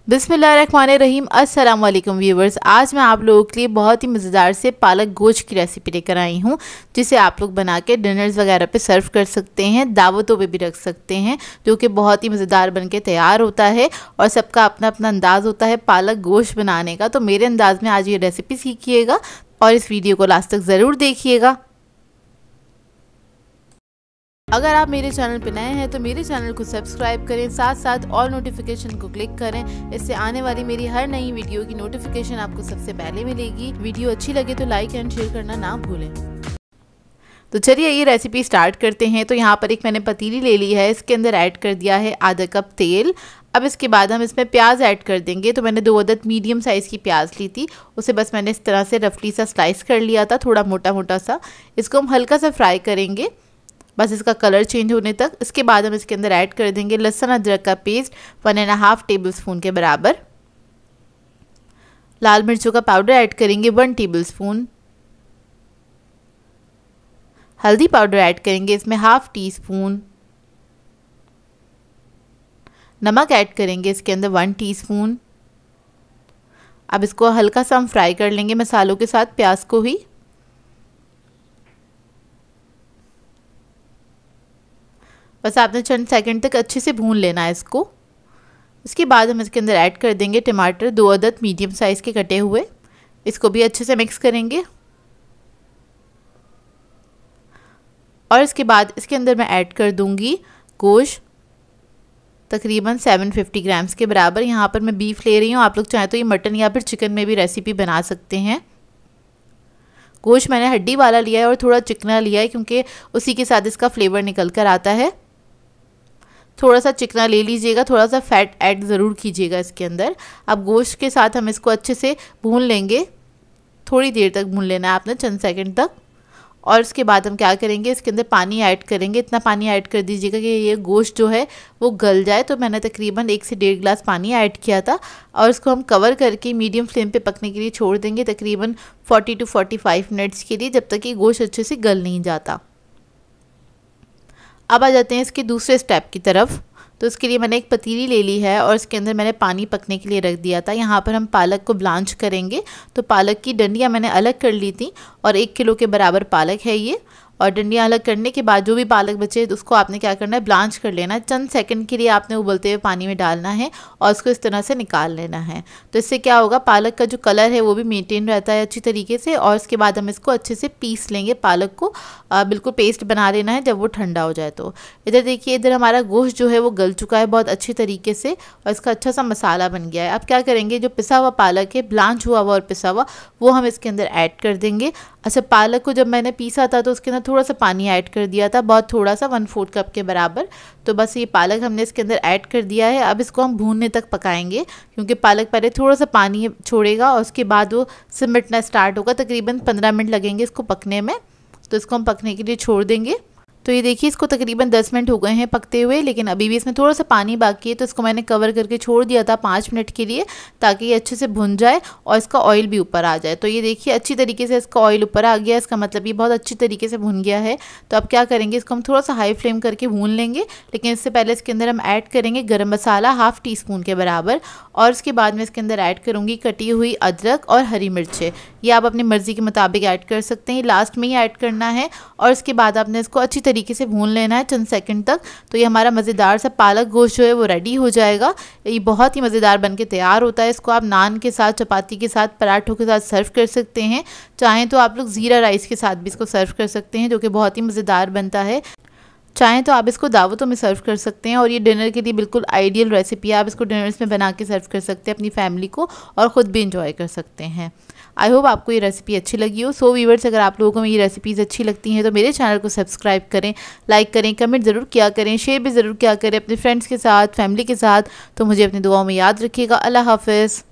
बिस्मिल्लाहिर्रहमानिर्रहीम। अस्सलाम वालेकुम व्यूवर्स। आज मैं आप लोगों के लिए बहुत ही मज़ेदार से पालक गोश्त की रेसिपी लेकर आई हूँ, जिसे आप लोग बना के डिनर्स वगैरह पे सर्व कर सकते हैं, दावतों पे भी रख सकते हैं, जो कि बहुत ही मज़ेदार बन के तैयार होता है और सबका अपना अपना अंदाज़ होता है पालक गोश्त बनाने का। तो मेरे अंदाज़ में आज ये रेसिपी सीखिएगा और इस वीडियो को लास्ट तक ज़रूर देखिएगा। अगर आप मेरे चैनल पर नए हैं तो मेरे चैनल को सब्सक्राइब करें, साथ साथ ऑल नोटिफिकेशन को क्लिक करें। इससे आने वाली मेरी हर नई वीडियो की नोटिफिकेशन आपको सबसे पहले मिलेगी। वीडियो अच्छी लगे तो लाइक एंड शेयर करना ना भूलें। तो चलिए ये रेसिपी स्टार्ट करते हैं। तो यहाँ पर एक मैंने पतीली ले ली है, इसके अंदर ऐड कर दिया है आधा कप तेल। अब इसके बाद हम इसमें प्याज ऐड कर देंगे। तो मैंने 2 अदद मीडियम साइज़ की प्याज ली थी, उसे बस मैंने इस तरह से रफली सा स्लाइस कर लिया था, थोड़ा मोटा मोटा सा। इसको हम हल्का सा फ्राई करेंगे, बस इसका कलर चेंज होने तक। इसके बाद हम इसके अंदर ऐड कर देंगे लहसुन अदरक का पेस्ट 1.5 टेबलस्पून के बराबर। लाल मिर्चों का पाउडर ऐड करेंगे 1 टेबलस्पून। हल्दी पाउडर ऐड करेंगे इसमें 1/2 टीस्पून। नमक ऐड करेंगे इसके अंदर 1 टीस्पून। अब इसको हल्का सा हम फ्राई कर लेंगे मसालों के साथ, प्याज को ही। बस आपने चंद सेकंड तक अच्छे से भून लेना है इसको। इसके बाद हम इसके अंदर ऐड कर देंगे टमाटर 2 अदद मीडियम साइज़ के कटे हुए। इसको भी अच्छे से मिक्स करेंगे और इसके बाद इसके अंदर मैं ऐड कर दूंगी गोश्त तकरीबन 750 ग्राम्स के बराबर। यहाँ पर मैं बीफ ले रही हूँ, आप लोग चाहें तो ये मटन या फिर चिकन में भी रेसिपी बना सकते हैं। गोश्त मैंने हड्डी वाला लिया है और थोड़ा चिकना लिया है, क्योंकि उसी के साथ इसका फ्लेवर निकल कर आता है। थोड़ा सा चिकना ले लीजिएगा, थोड़ा सा फैट ऐड ज़रूर कीजिएगा इसके अंदर। अब गोश्त के साथ हम इसको अच्छे से भून लेंगे, थोड़ी देर तक भून लेना है आपने, चंद सेकंड तक। और इसके बाद हम क्या करेंगे, इसके अंदर पानी ऐड करेंगे। इतना पानी ऐड कर दीजिएगा कि ये गोश्त जो है वो गल जाए। तो मैंने तकरीबन 1 से 1.5 गिलास पानी ऐड किया था और इसको हम कवर करके मीडियम फ्लेम पे पकने के लिए छोड़ देंगे तकरीबन 40 to 45 मिनट्स के लिए, जब तक कि गोश्त अच्छे से गल नहीं जाता। अब आ जाते हैं इसके दूसरे स्टेप की तरफ। तो इसके लिए मैंने एक पतीली ले ली है और इसके अंदर मैंने पानी पकने के लिए रख दिया था। यहाँ पर हम पालक को ब्लांच करेंगे। तो पालक की डंडियाँ मैंने अलग कर ली थी और 1 किलो के बराबर पालक है ये। और डंडियाँ अलग करने के बाद जो भी पालक बचे तो उसको आपने क्या करना है, ब्लांच कर लेना है। चंद सेकंड के लिए आपने उबलते हुए पानी में डालना है और उसको इस तरह से निकाल लेना है। तो इससे क्या होगा, पालक का जो कलर है वो भी मेंटेन रहता है अच्छी तरीके से। और इसके बाद हम इसको अच्छे से पीस लेंगे, पालक को बिल्कुल पेस्ट बना लेना है जब वो ठंडा हो जाए। तो इधर देखिए, इधर हमारा गोश्त जो है वो गल चुका है बहुत अच्छी तरीके से और इसका अच्छा सा मसाला बन गया है। अब क्या करेंगे, जो पिसा हुआ पालक है, ब्लांच हुआ हुआ और पिसा हुआ, वो हम इसके अंदर ऐड कर देंगे। अच्छा, पालक को जब मैंने पीसा था तो उसके अंदर थोड़ा सा पानी ऐड कर दिया था, बहुत थोड़ा सा, 1/4 कप के बराबर। तो बस ये पालक हमने इसके अंदर ऐड कर दिया है। अब इसको हम भूनने तक पकाएंगे, क्योंकि पालक पहले थोड़ा सा पानी छोड़ेगा और उसके बाद वो सिमटना स्टार्ट होगा। तकरीबन 15 मिनट लगेंगे इसको पकने में। तो इसको हम पकने के लिए छोड़ देंगे। तो ये देखिए, इसको तकरीबन 10 मिनट हो गए हैं पकते हुए, लेकिन अभी भी इसमें थोड़ा सा पानी बाकी है। तो इसको मैंने कवर करके छोड़ दिया था 5 मिनट के लिए, ताकि ये अच्छे से भुन जाए और इसका ऑयल भी ऊपर आ जाए। तो ये देखिए, अच्छी तरीके से इसका ऑयल ऊपर आ गया, इसका मतलब ये बहुत अच्छी तरीके से भुन गया है। तो अब क्या करेंगे, इसको हम थोड़ा सा हाई फ्लेम करके भून लेंगे, लेकिन इससे पहले इसके अंदर हम ऐड करेंगे गर्म मसाला 1/2 टीस्पून के बराबर। और उसके बाद में इसके अंदर ऐड करूँगी कटी हुई अदरक और हरी मिर्चें। ये आप अपनी मर्ज़ी के मुताबिक ऐड कर सकते हैं, लास्ट में ही ऐड करना है। और उसके बाद आपने इसको अच्छी तरीके से भून लेना है चंद सेकंड तक। तो ये हमारा मज़ेदार सा पालक गोश्त जो है वो रेडी हो जाएगा। ये बहुत ही मज़ेदार बनके तैयार होता है। इसको आप नान के साथ, चपाती के साथ, पराठों के साथ सर्व कर सकते हैं। चाहें तो आप लोग ज़ीरा राइस के साथ भी इसको सर्व कर सकते हैं, जो कि बहुत ही मज़ेदार बनता है। चाहें तो आप इसको दावतों में सर्व कर सकते हैं और ये डिनर के लिए बिल्कुल आइडियल रेसिपी है। आप इसको डिनर्स में बना के सर्व कर सकते हैं अपनी फैमिली को और ख़ुद भी इंजॉय कर सकते हैं। आई होप आपको ये रेसिपी अच्छी लगी हो। सो व्यूअर्स, अगर आप लोगों को ये रेसिपीज़ अच्छी लगती हैं तो मेरे चैनल को सब्सक्राइब करें, लाइक करें, कमेंट ज़रूर किया करें, शेयर भी ज़रूर किया करें अपने फ्रेंड्स के साथ, फैमिली के साथ। तो मुझे अपनी दुआओं में याद रखिएगा। अल्लाह हाफ़िज़।